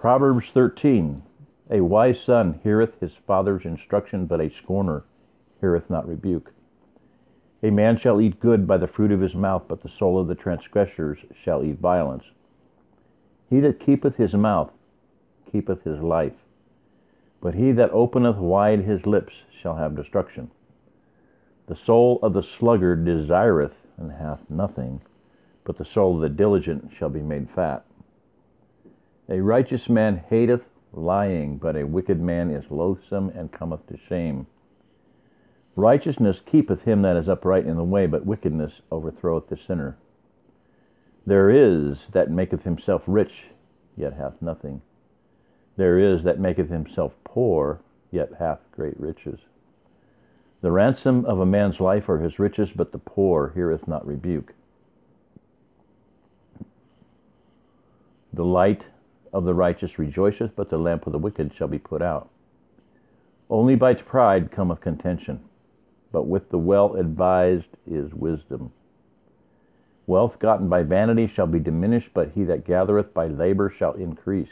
Proverbs 13. A wise son heareth his father's instruction, but a scorner heareth not rebuke. A man shall eat good by the fruit of his mouth, but the soul of the transgressors shall eat violence. He that keepeth his mouth keepeth his life, but he that openeth wide his lips shall have destruction. The soul of the sluggard desireth, and hath nothing, but the soul of the diligent shall be made fat. A righteous man hateth lying, but a wicked man is loathsome and cometh to shame. Righteousness keepeth him that is upright in the way, but wickedness overthroweth the sinner. There is that maketh himself rich, yet hath nothing. There is that maketh himself poor, yet hath great riches. The ransom of a man's life are his riches, but the poor heareth not rebuke. The light of the righteous rejoiceth, but the lamp of the wicked shall be put out. Only by pride cometh contention, but with the well-advised is wisdom. Wealth gotten by vanity shall be diminished, but he that gathereth by labor shall increase.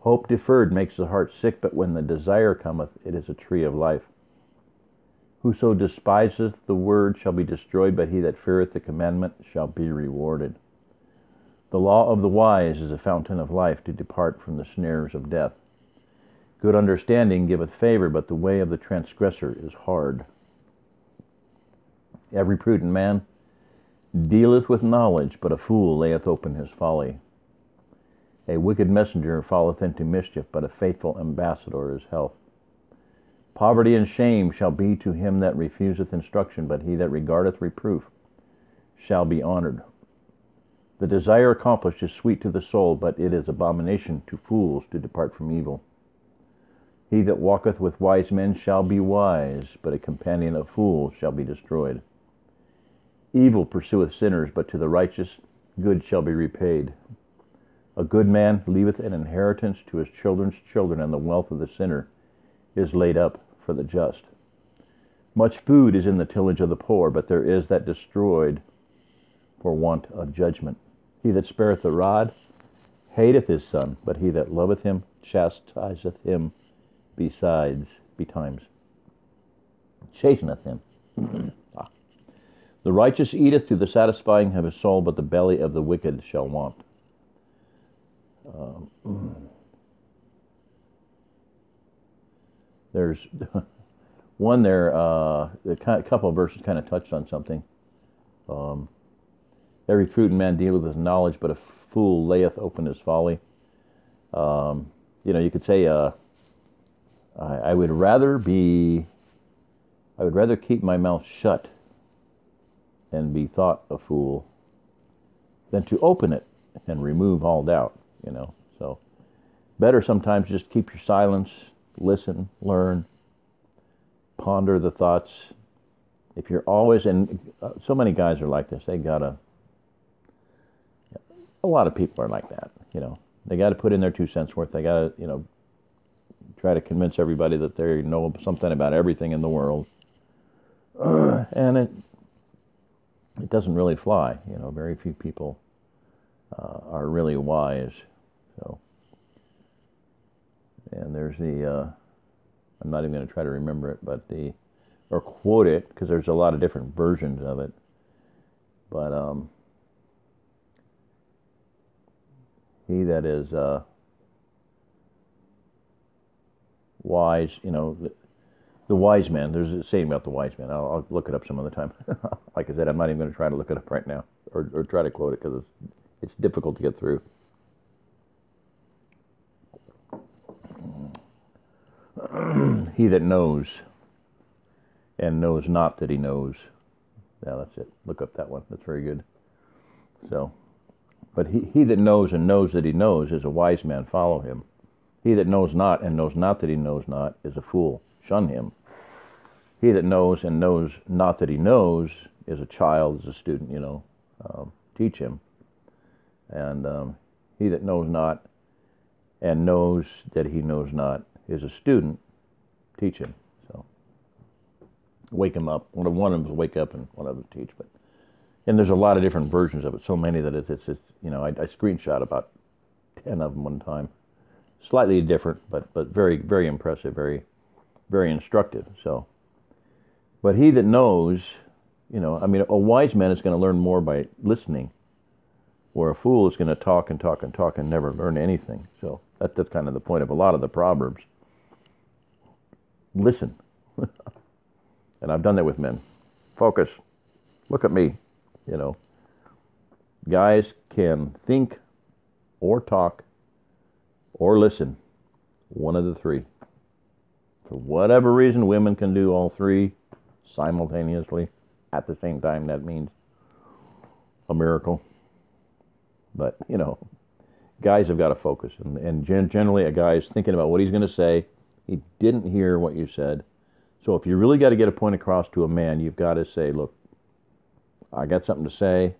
Hope deferred makes the heart sick, but when the desire cometh, it is a tree of life. Whoso despiseth the word shall be destroyed, but he that feareth the commandment shall be rewarded. The law of the wise is a fountain of life, to depart from the snares of death. Good understanding giveth favor, but the way of the transgressor is hard. Every prudent man dealeth with knowledge, but a fool layeth open his folly. A wicked messenger falleth into mischief, but a faithful ambassador is health. Poverty and shame shall be to him that refuseth instruction, but he that regardeth reproof shall be honored. The desire accomplished is sweet to the soul, but it is abomination to fools to depart from evil. He that walketh with wise men shall be wise, but a companion of fools shall be destroyed. Evil pursueth sinners, but to the righteous good shall be repaid. A good man leaveth an inheritance to his children's children, and the wealth of the sinner is laid up for the just. Much food is in the tillage of the poor, but there is that destroyed for want of judgment. He that spareth the rod hateth his son, but he that loveth him chastiseth him betimes. Chasteneth him. The righteous eateth to the satisfying of his soul, but the belly of the wicked shall want. There's one there, a couple of verses kind of touched on something. Every prudent man dealeth with knowledge, but a fool layeth open his folly. You could say, I would rather keep my mouth shut and be thought a fool than to open it and remove all doubt, So better sometimes just keep your silence, listen, learn, ponder the thoughts. If you're always, and so many guys are like this, a lot of people are like that, They got to put in their 2 cents worth. They got to, try to convince everybody that they know something about everything in the world. And it doesn't really fly. Very few people are really wise. So, and there's I'm not even going to try to remember it, or quote it, because there's a lot of different versions of it. But he that is wise, the wise man, there's a saying about the wise man. I'll look it up some other time. Like I said, I'm not even going to try to look it up right now, or try to quote it, because it's difficult to get through. He that knows and knows not that he knows. Yeah, that's it. Look up that one. That's very good. So, but he that knows and knows that he knows is a wise man. Follow him. He that knows not and knows not that he knows not is a fool. Shun him. He that knows and knows not that he knows is a child, is a student, teach him. And he that knows not and knows that he knows not is a student, teach him. So wake him up. One of them is wake up and one of them teach. And there's a lot of different versions of it, so many that it's I screenshot about 10 of them one time. Slightly different, but very, very impressive, very, very instructive. So, but he that knows, I mean, a wise man is going to learn more by listening, where a fool is going to talk and talk and talk and never learn anything. So that's kind of the point of a lot of the Proverbs. Listen. And I've done that with men. Focus. Look at me. Guys can think or talk or listen. One of the three. For whatever reason, women can do all three simultaneously at the same time. That means a miracle. But, guys have got to focus. And generally, a guy is thinking about what he's going to say. He didn't hear what you said. So if you really got to get a point across to a man, you've got to say, look, I got something to say.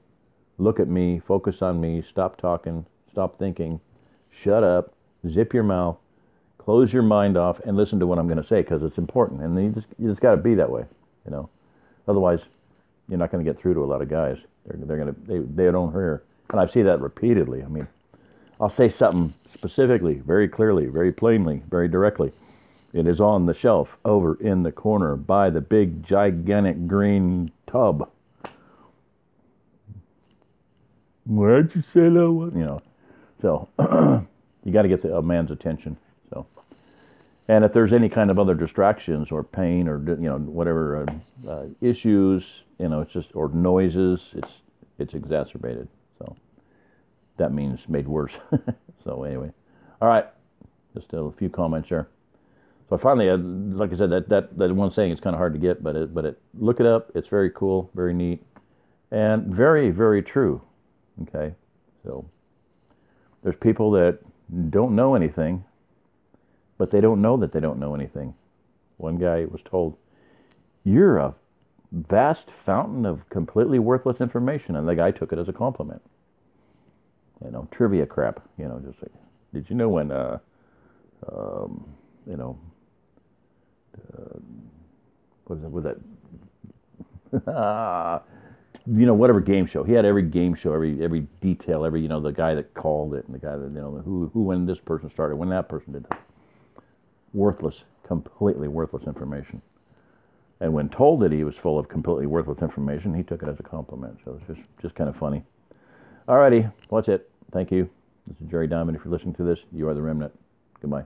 Look at me. Focus on me. Stop talking. Stop thinking. Shut up. Zip your mouth. Close your mind off and listen to what I'm going to say, because it's important. And you just got to be that way, Otherwise, you're not going to get through to a lot of guys. They don't hear. And I see that repeatedly. I mean, I'll say something specifically, very clearly, very plainly, very directly. It is on the shelf over in the corner by the big, gigantic green tub. Why'd you say that one? So you got to get a man's attention. So, and if there's any kind of other distractions or pain or whatever issues, it's just, or noises, it's exacerbated. So that means made worse. So anyway, all right, just a few comments there. So finally, like I said, that one saying is kind of hard to get, but look it up. It's very cool, very neat, and very, very true. Okay, so there's people that don't know anything, but they don't know that they don't know anything. One guy was told, "You're a vast fountain of completely worthless information," and the guy took it as a compliment. Trivia crap. Just like, did you know when what is it with that? Whatever game show. He had every game show, every detail, the guy that called it, and the guy that, who when this person started, when that person did that. Worthless, completely worthless information. And when told that he was full of completely worthless information, he took it as a compliment. So it's just kind of funny. Alrighty, well, that's it. Thank you. This is Jerry Diamond. If you're listening to this, you are the remnant. Goodbye.